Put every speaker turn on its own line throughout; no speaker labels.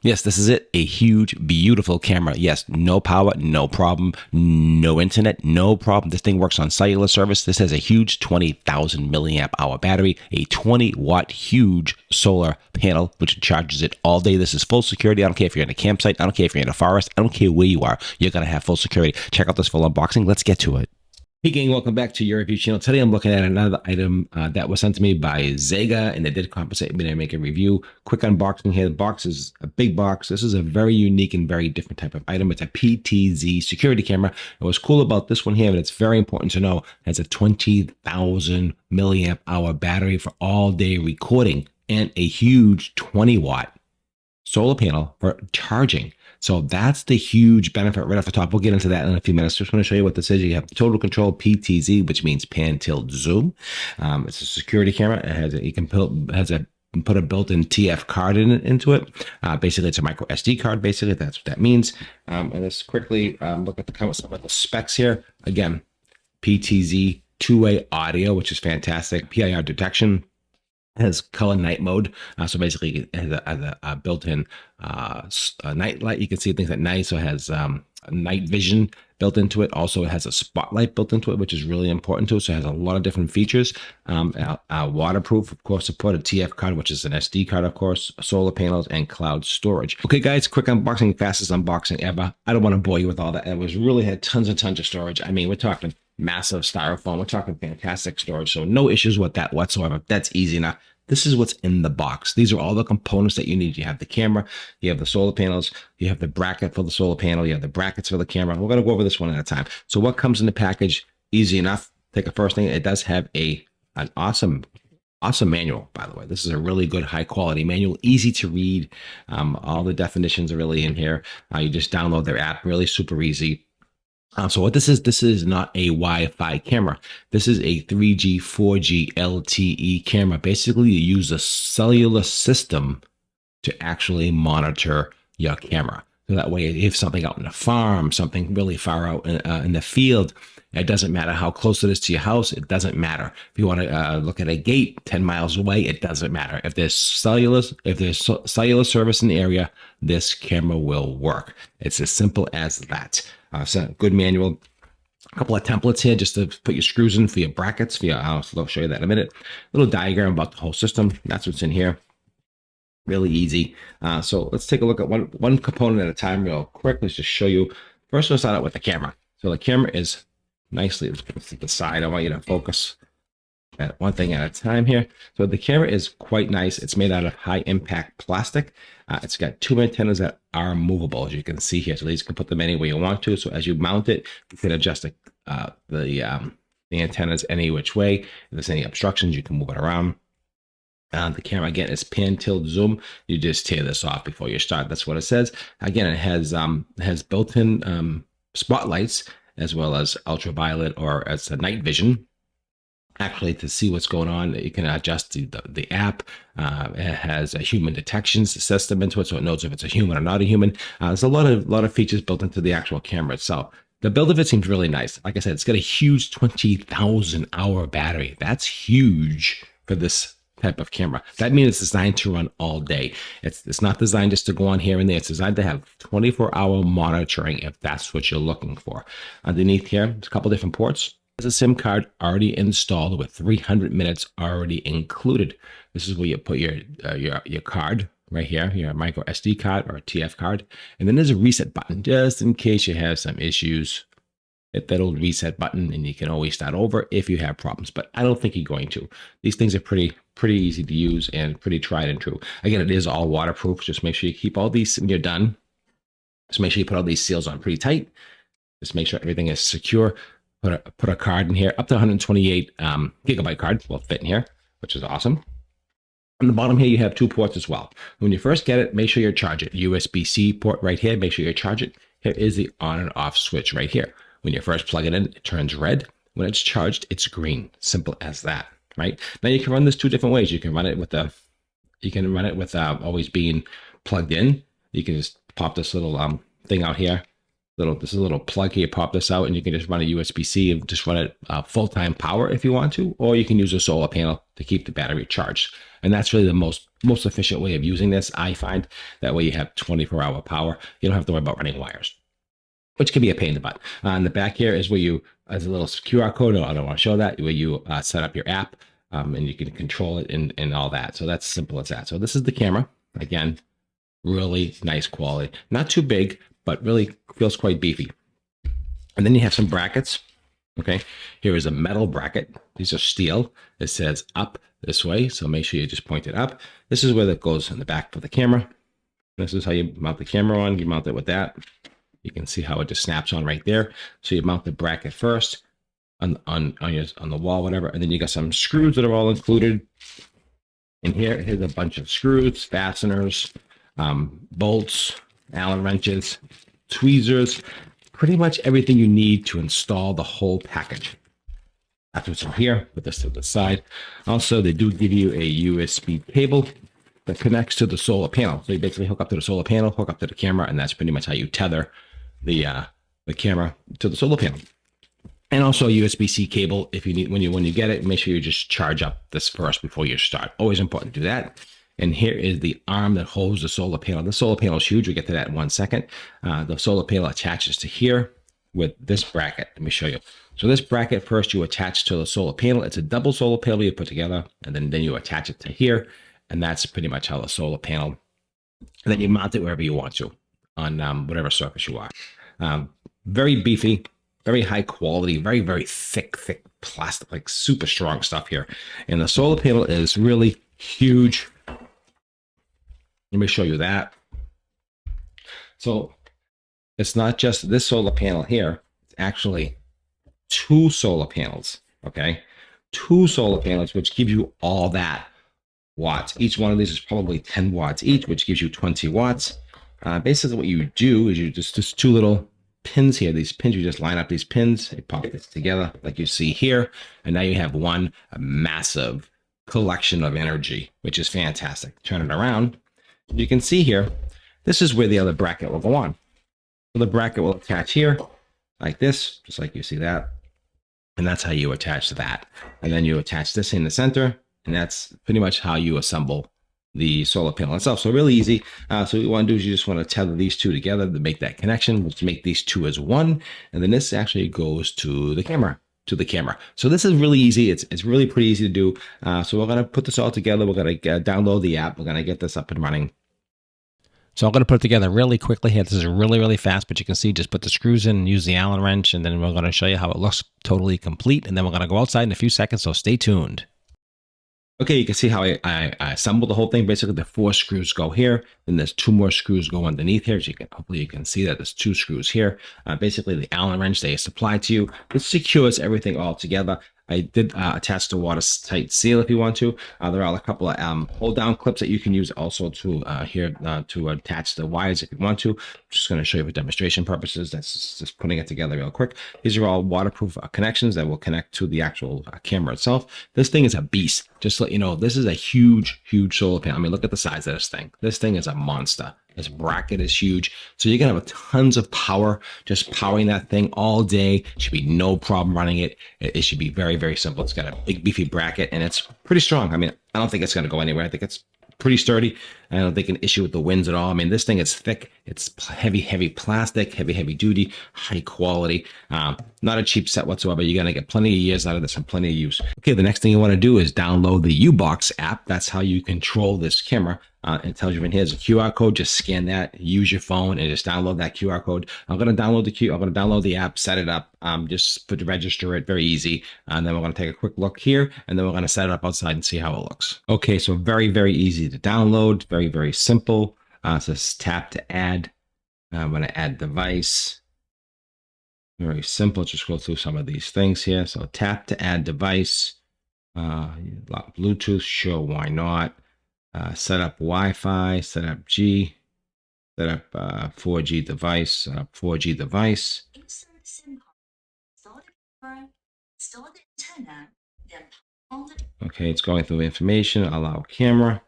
Yes, this is it. A huge, beautiful camera. Yes, no power, no problem. No internet, no problem. This thing works on cellular service. This has a huge 20,000 milliamp hour battery, a 20-watt huge solar panel, which charges it all day. This is full security. I don't care if you're in a campsite. I don't care if you're in a forest. I don't care where you are. You're going to have full security. Check out this full unboxing. Let's get to it. Hey gang, welcome back to your review channel. Today I'm looking at another item that was sent to me by Xega, and they did compensate me to make a review. Quick unboxing here. The box is a big box. This is a very unique and very different type of item. It's a PTZ security camera. And what's cool about this one here, and it's very important to know, it has a 20,000 milliamp hour battery for all day recording and a huge 20-watt solar panel for charging. So that's the huge benefit right off the top. We'll get into that in a few minutes. Just want to show you what this is. You have total control PTZ, which means pan, tilt, zoom. It's a security camera. It has a, you can put a built-in TF card into it. Basically, it's a micro SD card. Basically, that's what that means. And let's quickly look at some of the specs here. Again, PTZ two-way audio, which is fantastic. PIR detection. Has color night mode, so basically it has a built-in night light. You can see things at night, so it has night vision built into it. Also, it has a spotlight built into it, which is really important to it. So it has a lot of different features. Waterproof, of course, supported TF card, which is an SD card, of course, solar panels, and cloud storage. Okay, guys, quick unboxing, fastest unboxing ever. I don't want to bore you with all that. It was really had tons and tons of storage. I mean, we're talking massive styrofoam. We're talking fantastic storage. So no issues with that whatsoever. That's easy enough. This is what's in the box. These are all the components that you need. You have the camera, you have the solar panels, you have the bracket for the solar panel, you have the brackets for the camera. We're going to go over this one at a time. So what comes in the package? Easy enough. Take the first thing. It does have an awesome manual, by the way. This is a really good high quality manual, easy to read. All the definitions are really in here. You just download their app, really super easy. So what this is not a Wi-Fi camera. This is a 3G, 4G LTE camera. Basically, you use a cellular system to actually monitor your camera. So that way, if something out in the farm, something really far out in the field, it doesn't matter how close it is to your house. It doesn't matter. If you want to look at a gate 10 miles away, it doesn't matter. If there's cellular service in the area, this camera will work. It's as simple as that. So good manual. A couple of templates here just to put your screws in for your brackets. I'll show you that in a minute. Little diagram about the whole system. That's what's in here. Really easy. So let's take a look at one component at a time real quick. Let's just show you. First, we'll start out with the camera. So the camera is nicely, let's put it to the side. I want you to focus at one thing at a time here. So the camera is quite nice. It's made out of high impact plastic. It's got two antennas that are movable, as you can see here. So these can put them anywhere you want to. So as you mount it, you can adjust the antennas any which way. If there's any obstructions, you can move it around. The camera, again, is pan, tilt, zoom. You just tear this off before you start. That's what it says. Again, it has built-in spotlights, as well as ultraviolet or as a night vision. Actually, to see what's going on, you can adjust the app. It has a human detection system into it, so it knows if it's a human or not a human. There's a lot of features built into the actual camera itself. The build of it seems really nice. Like I said, it's got a huge 20,000 hour battery. That's huge for this type of camera. That means it's designed to run all day. It's not designed just to go on here and there. It's designed to have 24-hour monitoring if that's what you're looking for. Underneath here, there's a couple different ports. There's a SIM card already installed with 300 minutes already included. This is where you put your card right here, your micro SD card or TF card. And then there's a reset button just in case you have some issues. Hit that old reset button and you can always start over if you have problems, but I don't think you're going to. These things are pretty easy to use and pretty tried and true. Again, it is all waterproof. Just make sure you keep all these when you're done. Just make sure you put all these seals on pretty tight. Just make sure everything is secure. Put a card in here. Up to 128 gigabyte card will fit in here, which is awesome. On the bottom here, you have two ports as well. When you first get it, make sure you charge it. USB-C port right here. Make sure you charge it. Here is the on and off switch right here. When you first plug it in, it turns red. When it's charged, it's green. Simple as that, right? Now you can run this two different ways. You can run it with always being plugged in. You can just pop this little thing out here This is a little plug here. Pop this out, and you can just run a USB-C and just run it full-time power if you want to, or you can use a solar panel to keep the battery charged. And that's really the most efficient way of using this, I find. That way you have 24-hour power. You don't have to worry about running wires, which can be a pain in the butt. On the back here is where you, as a little QR code, I don't want to show that, where you set up your app, and you can control it and all that. So that's simple as that. So this is the camera. Again, really nice quality. Not too big, but really feels quite beefy. And then you have some brackets. Okay, here is a metal bracket. These are steel. It says up this way, so make sure you just point it up. This is where that goes in the back for the camera. This is how you mount the camera on. You mount it with that. You can see how it just snaps on right there. So you mount the bracket first on the wall, whatever, and then you got some screws that are all included. And here's a bunch of screws, fasteners, bolts, Allen wrenches, tweezers, pretty much everything you need to install the whole package. That's what's in here. Put this to the side. Also, they do give you a USB cable that connects to the solar panel. So you basically hook up to the solar panel, hook up to the camera, and that's pretty much how you tether the camera to the solar panel. And also a USB-C cable if you need, when you get it, make sure you just charge up this first before you start. Always important to do that. And here is the arm that holds the solar panel. The solar panel is huge. We'll get to that in 1 second. The solar panel attaches to here with this bracket. Let me show you. So this bracket first you attach to the solar panel. It's a double solar panel you put together, and then you attach it to here. And that's pretty much how the solar panel, and then you mount it wherever you want to on whatever surface you are. Very beefy, very high quality, very, very thick plastic, like super strong stuff here. And the solar panel is really huge. Let me show you that. So it's not just this solar panel here. It's actually 2 solar panels, okay? 2 solar panels, which gives you all that watts. Each one of these is probably 10 watts each, which gives you 20 watts. Basically what you do is you just 2 little pins here. These pins, you just line up these pins, you pop this together like you see here, and now you have one massive collection of energy, which is fantastic. Turn it around. You can see here, this is where the other bracket will go on. So the bracket will attach here like this, just like you see that. And that's how you attach that. And then you attach this in the center, and that's pretty much how you assemble the solar panel itself. So really easy. So what you want to do is you just want to tether these 2 together to make that connection, which make these 2 as one. And then this actually goes to the camera. So this is really easy. It's really pretty easy to do. So we're going to put this all together. We're going to download the app. We're going to get this up and running. So I'm going to put it together really quickly here. This is really, really fast, but you can see, just put the screws in and use the Allen wrench, and then we're going to show you how it looks totally complete, and then we're going to go outside in a few seconds, so stay tuned. Okay, you can see how I assembled the whole thing. Basically, the 4 screws go here. Then there's 2 more screws go underneath here. So hopefully you can see that there's 2 screws here. Basically, the Allen wrench they supply to you. This secures everything all together. I did attach the watertight seal if you want to. There are a couple of hold down clips that you can use also to to attach the wires if you want to. Just going to show you for demonstration purposes. That's just putting it together real quick. These are all waterproof connections that will connect to the actual camera itself. This thing is a beast. Just to let you know, this is a huge solar panel. I mean, look at the size of this thing. This thing is a monster. This bracket is huge. So you're going to have tons of power, just powering that thing all day. Should be no problem running it. It should be very, very simple. It's got a big, beefy bracket, and it's pretty strong. I mean, I don't think it's going to go anywhere. I think it's pretty sturdy. I don't think an issue with the winds at all. I mean, this thing is thick. It's heavy plastic, heavy duty, high quality. Not a cheap set whatsoever. You're going to get plenty of years out of this and plenty of use. Okay, the next thing you want to do is download the U-Box app. That's how you control this camera. It tells you in here's a QR code. Just scan that, use your phone, and just download that QR code. I'm going to download the app, set it up, just to register it, very easy. And then we're going to take a quick look here, and then we're going to set it up outside and see how it looks. Okay, so very, very easy to download, very, very simple. So just tap to add. I'm going to add device. Very simple. Just go through some of these things here. So tap to add device. Bluetooth, sure, why not? Set up Wi-Fi, set up 4G device, set up 4G device. Okay, it's going through information, allow camera.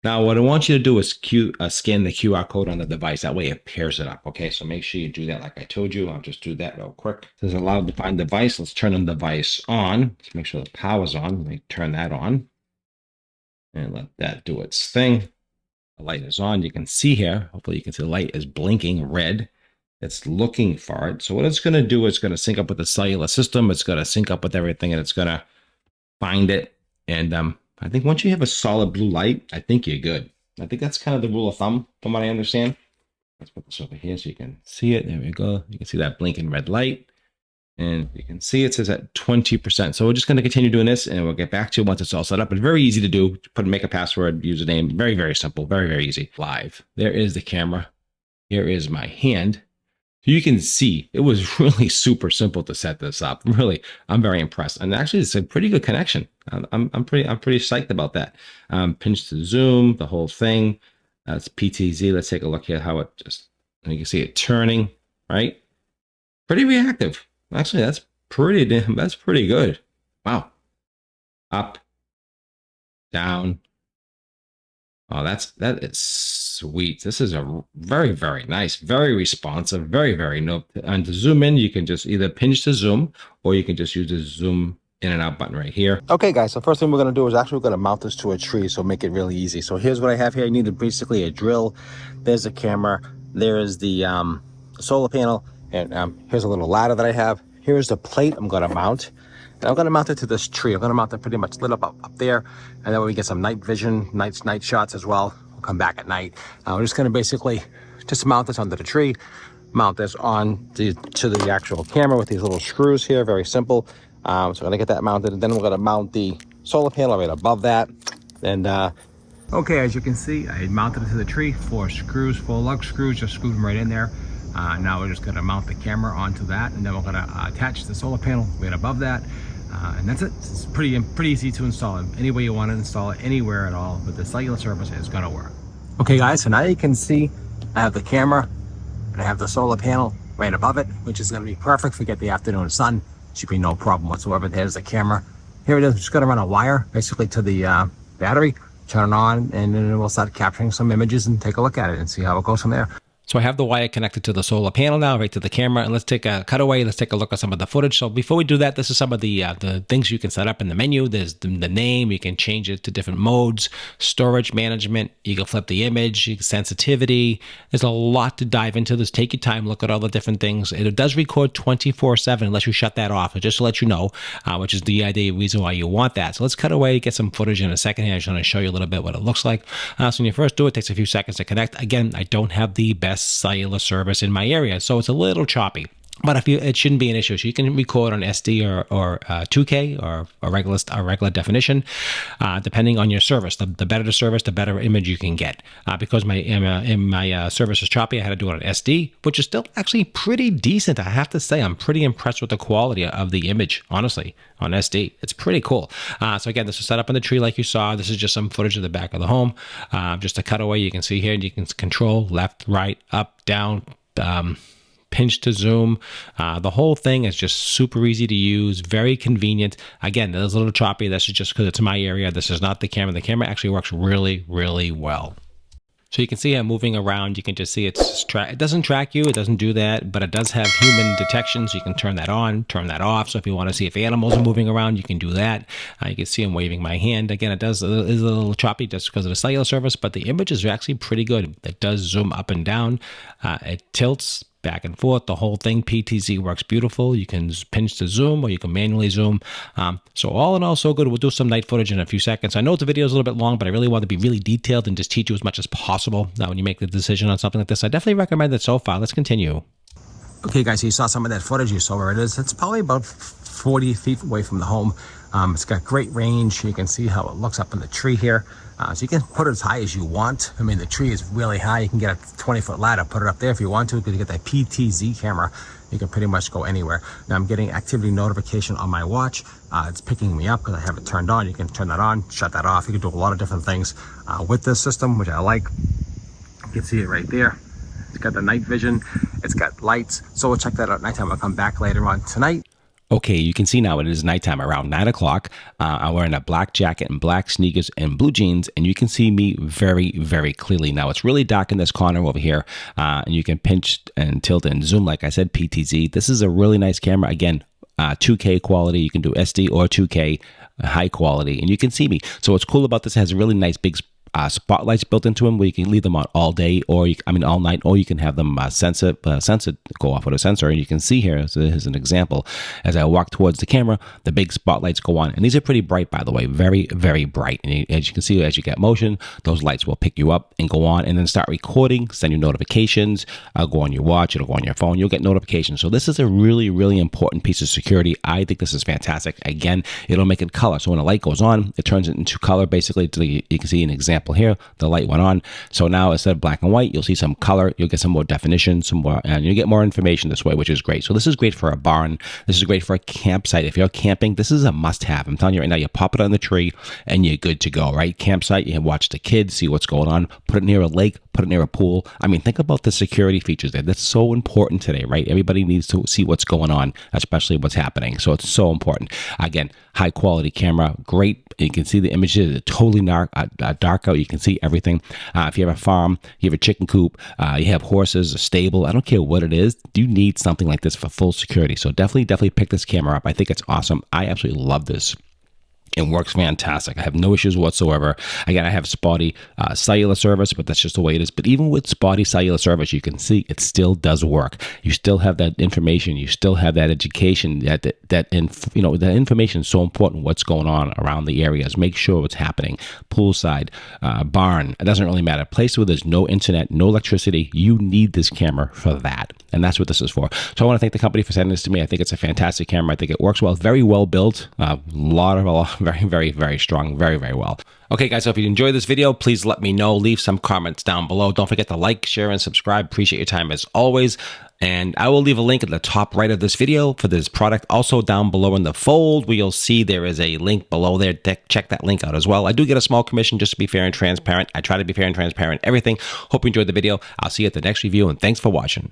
Now, what I want you to do is scan the QR code on the device. That way it pairs it up. Okay, so make sure you do that like I told you. I'll just do that real quick. It says allow defined device. Let's turn the device on. Let's make sure the power's on. Let me turn that on and let that do its thing. The light is on. You can see here, hopefully you can see the light is blinking red. It's looking for it. So what it's going to do is going to sync up with the cellular system. It's going to sync up with everything, and it's going to find it. And I think once you have a solid blue light, I think you're good. I think that's kind of the rule of thumb from what I understand. Let's put this over here so you can see it. There we go. You can see that blinking red light. And you can see it says at 20%. So we're just going to continue doing this, and we'll get back to it once it's all set up. It's very easy to do. Make a password, username. Very, very simple. Very, very easy. Live. There is the camera. Here is my hand. So you can see it was really super simple to set this up. Really, I'm very impressed. And actually, it's a pretty good connection. I'm pretty psyched about that. Pinch to zoom, the whole thing. That's PTZ. Let's take a look here how it just. You can see it turning. Right. Pretty reactive. Actually, that's pretty good. Wow. Up, down. Oh, that is sweet. This is a very, very nice, very responsive, very, very no. And to zoom in, you can just either pinch to zoom, or you can just use the zoom in and out button right here. Okay, guys, so first thing we're going to do is actually we're going to mount this to a tree, so make it really easy. So here's what I have here. I need basically a drill. There's the camera. There is the solar panel. And here's a little ladder that I have. Here's the plate I'm going to mount. And I'm going to mount it to this tree. I'm going to mount it pretty much lit up there. And then we get some night vision, night shots as well. We'll come back at night. We're just going to basically just mount this onto the tree. Mount this on to the actual camera with these little screws here. Very simple. So I'm going to get that mounted. And then we're going to mount the solar panel right above that. And okay, as you can see, I mounted it to the tree. 4 screws, 4 lug screws. Just screwed them right in there. Now we're just going to mount the camera onto that, and then we're going to attach the solar panel right above that, and that's it. It's pretty easy to install it. Any way you want to install it, anywhere at all, but the cellular service is going to work. Okay, guys, so now you can see I have the camera and I have the solar panel right above it, which is going to be perfect for get the afternoon sun. Should be no problem whatsoever. There's the camera. Here it is. I'm just going to run a wire basically to the battery, turn it on, and then we'll start capturing some images and take a look at it and see how it goes from there. So I have the wire connected to the solar panel now, right to the camera, and let's take a cutaway. Let's take a look at some of the footage. So before we do that, this is some of the things you can set up in the menu. There's the name. You can change it to different modes, storage management. You can flip the image, sensitivity. There's a lot to dive into this. Take your time, look at all the different things. It does record 24/7 unless you shut that off. Just to let you know, which is the reason why you want that. So let's cut away, get some footage in a second here. I'm just going to show you a little bit what it looks like. So when you first do it, it takes a few seconds to connect. Again, I don't have the best cellular service in my area, so it's a little choppy. But it shouldn't be an issue. So you can record on SD or 2K or a regular definition, depending on your service. The better the service, the better image you can get. Because my service is choppy, I had to do it on SD, which is still actually pretty decent. I have to say, I'm pretty impressed with the quality of the image, honestly, on SD. It's pretty cool. So again, this is set up in the tree like you saw. This is just some footage of the back of the home. Just a cutaway. You can see here, you can control left, right, up, down, pinch to zoom. The whole thing is just super easy to use, very convenient. Again, it's a little choppy. This is just because it's my area. This is not the camera. The camera actually works really, really well. So you can see I'm moving around. You can just see it doesn't track you. It doesn't do that, but it does have human detection. So you can turn that on, turn that off. So if you want to see if animals are moving around, you can do that. You can see I'm waving my hand. Again, it is a little choppy just because of the cellular service, but the image is actually pretty good. It does zoom up and down. It tilts back and forth. The whole thing, PTZ works beautiful. You can pinch to zoom or you can manually zoom. So all in all, so good. We'll do some night footage in a few seconds. I know the video is a little bit long, but I really want to be really detailed and just teach you as much as possible. Now, when you make the decision on something like this, I definitely recommend it so far. Let's continue. Okay, guys, so you saw some of that footage. You saw where it is. It's probably about 40 feet away from the home. It's got great range. You can see how it looks up in the tree here. So you can put it as high as you want. I mean, the tree is really high. You can get a 20-foot ladder, put it up there if you want to, because you get that PTZ camera. You can pretty much go anywhere. Now I'm getting activity notification on my watch. It's picking me up because I have it turned on. You can turn that on, shut that off. You can do a lot of different things with this system, which I like. You can see it right there. It's got the night vision. It's got lights. So we'll check that out at nighttime. I'll come back later on tonight. Okay, you can see now it is nighttime around 9 o'clock. I'm wearing a black jacket and black sneakers and blue jeans, and you can see me very, very clearly. Now, it's really dark in this corner over here, and you can pinch and tilt and zoom, like I said, PTZ. This is a really nice camera. Again, 2K quality. You can do SD or 2K high quality, and you can see me. So what's cool about this, it has a really nice big spotlights built into them where you can leave them on all day or all night, or you can have them go off with a sensor. And you can see here, so here's an example. As I walk towards the camera, the big spotlights go on, and these are pretty bright, by the way, very, very bright. And as you can see, as you get motion, those lights will pick you up and go on, and then start recording, send you notifications. Go on your watch, it'll go on your phone, you'll get notifications. So this is a really, really important piece of security. I think this is fantastic. Again, it'll make it color, so when a light goes on, it turns it into color. Basically, you can see an example here. The light went on, so now instead of black and white, you'll see some color. You'll get some more definition, and you get more information this way, which is great. So this is great for a barn. This is great for a campsite. If you're camping, this is a must-have. I'm telling you right now, you pop it on the tree and you're good to go. Right? Campsite, you can watch the kids, see what's going on. Put it near a lake. Put it near a pool. I mean, think about the security features there. That's so important today, right? Everybody needs to see what's going on, especially what's happening. So it's so important. Again, high quality camera, great. You can see the images. It's totally dark out. You can see everything. If you have a farm, you have a chicken coop, you have horses, a stable, I don't care what it is, you need something like this for full security. So definitely pick this camera up. I think it's awesome. I absolutely love this. It works fantastic. I have no issues whatsoever. Again, I have spotty cellular service, but that's just the way it is. But even with spotty cellular service, you can see it still does work. You still have that information. You still have that education. That information is so important. What's going on around the areas? Make sure what's happening. Poolside, barn. It doesn't really matter. Place where there's no internet, no electricity. You need this camera for that, and that's what this is for. So I want to thank the company for sending this to me. I think it's a fantastic camera. I think it works well. Very well built. Very, very, very strong. Very, very well. Okay, guys, so if you enjoyed this video, please let me know. Leave some comments down below. Don't forget to like, share, and subscribe. Appreciate your time as always. And I will leave a link at the top right of this video for this product. Also down below in the fold, where you'll see there is a link below there. Check that link out as well. I do get a small commission just to be fair and transparent. I try to be fair and transparent in everything. Hope you enjoyed the video. I'll see you at the next review, and thanks for watching.